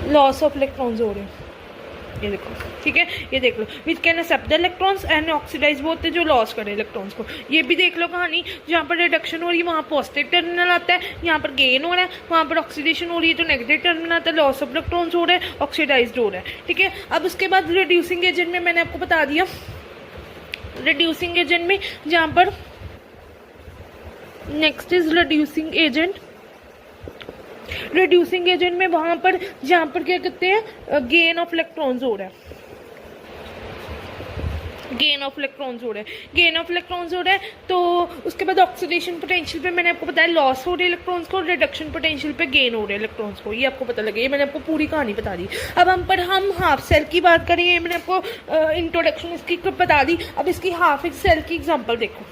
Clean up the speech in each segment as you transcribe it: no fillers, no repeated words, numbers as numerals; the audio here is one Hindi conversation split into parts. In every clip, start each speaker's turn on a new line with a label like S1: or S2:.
S1: लॉस ऑफ इलेक्ट्रॉन्स हो रहे हैं, ये देखो, ठीक है, ये देख लो, which can accept the electrons and oxidise वो होते हैं जो लॉस करे इलेक्ट्रॉन्स को। ये भी देख लो कहानी, जहाँ पर रिडक्शन हो रही है वहाँ पॉजिटिव टर्मिनल आता है, यहाँ पर गेन हो रहा है, वहाँ पर ऑक्सीडेशन हो रही है तो नेगेटिव टर्मिनल आता है, लॉस ऑफ इलेक्ट्रॉन्स हो रहा है, ऑक्सीडाइज्ड हो रहा है, ठीक है। अब उसके बाद रिड्यूसिंग एजेंट में मैंने आपको बता दिया, रिड्यूसिंग एजेंट में जहाँ पर next is reducing agent, reducing agent में वहां पर जहां पर क्या कहते हैं गेन ऑफ इलेक्ट्रॉन्स हो रहा है, गेन ऑफ इलेक्ट्रॉन्स हो रहा है, गेन ऑफ इलेक्ट्रॉन्स हो रहा है। तो उसके बाद ऑक्सीडेशन पोटेंशियल पे मैंने आपको बताया लॉस हो रही है इलेक्ट्रॉन्स को, रिडक्शन पोटेंशियल पे गेन हो रहे हैं इलेक्ट्रॉन्स को, ये आपको पता लगे, ये मैंने आपको पूरी कहानी बता दी। अब हम हाफ सेल की बात करें, ये मैंने आपको इंट्रोडक्शन इसकी बता दी। अब इसकी हाफ सेल की एग्जाम्पल देखो,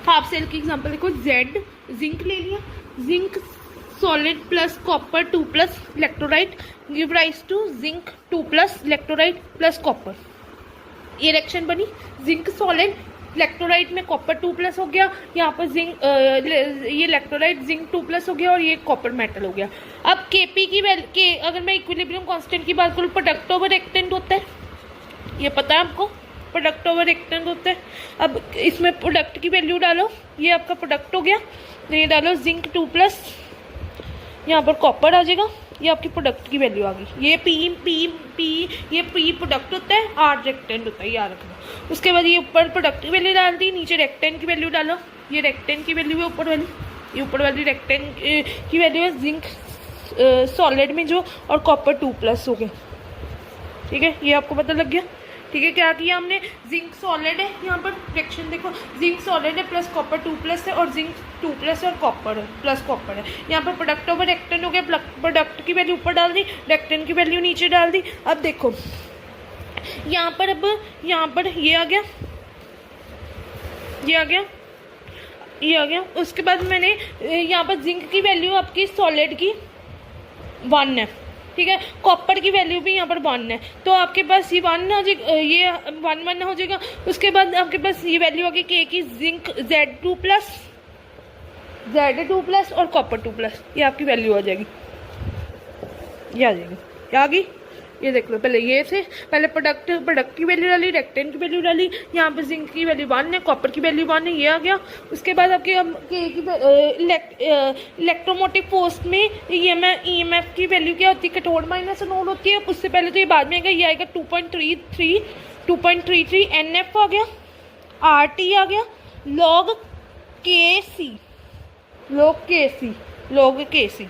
S1: हाफ सेल की एग्जाम्पल देखो, जेड जिंक ले लिया, zinc solid plus copper 2 plus electrolyte give rise to zinc 2 plus electrolyte plus copper, ये रिएक्शन बनी, जिंक सॉलिड इलेक्ट्रोलाइट में कॉपर 2 प्लस हो गया, यहाँ पर जिंक ये इलेक्ट्रोलाइट जिंक 2 प्लस हो गया और ये कॉपर मेटल हो गया। अब केपी की वैल्यू अगर मैं इक्विलिब्रियम कांस्टेंट की बात करूँ, प्रोडक्ट ओवर रिएक्टेंट होता है, ये पता है आपको, प्रोडक्ट ओवर रिएक्टेंट होता है। अब इसमें प्रोडक्ट की वैल्यू डालो, ये आपका प्रोडक्ट हो गया, तो ये डालो जिंक 2 प्लस, यहाँ पर कॉपर आ जाएगा, ये आपकी प्रोडक्ट की वैल्यू आ गई। ये ये पी प्रोडक्ट होता है, आर रिएक्टेंट होता है, याद रखना। उसके बाद ये ऊपर प्रोडक्ट की वैल्यू डाल दी, नीचे रिएक्टेंट की वैल्यू डालो, ये रिएक्टेंट की वैल्यू है ऊपर वाली, ये ऊपर वाली रिएक्टेंट की वैल्यू है जिंक सॉलिड में जो, और कॉपर 2 प्लस हो गया, ठीक है, ये आपको पता लग गया, ठीक है। क्या किया हमने, जिंक सॉलिड है, यहाँ पर रिएक्शन देखो, जिंक सॉलिड है प्लस कॉपर 2 प्लस है, और जिंक 2 प्लस और कॉपर प्लस कॉपर है, यहाँ पर प्रोडक्ट ओवर रिएक्टेंट हो गया, प्रोडक्ट की वैल्यू ऊपर डाल दी, रिएक्टेंट की वैल्यू नीचे डाल दी। अब देखो यहाँ पर, अब यहाँ पर ये आ गया, ये आ गया, ये आ गया। उसके बाद मैंने यहाँ पर जिंक की वैल्यू आपकी सॉलिड की 1 है, ठीक है, कॉपर की वैल्यू भी यहाँ पर 1 है, तो आपके पास ये 1 हो जाएगा, ये 1 हो जाएगा। उसके बाद आपके पास ये वैल्यू आ गई के की, जिंक Z2 प्लस और कॉपर 2 प्लस, ये आपकी वैल्यू आ जाएगी, ये आ जाएगी, क्या आ गई, ये देख लो। पहले ये से, पहले प्रोडक्ट की वैल्यू डाली, रिएक्टेंट की वैल्यू डाली, यहाँ पर जिंक की वैल्यू 1 है, कॉपर की वैल्यू 1 है, ये आ गया। उसके बाद आपके इलेक्ट्रोमोटिव फोर्स में EMF की वैल्यू क्या होती है, कैथोड माइनस एनोड होती है। उससे पहले तो ये बाद में आएगा, ये आएगा 2.33 NF आ गया, RT आ गया, log KC,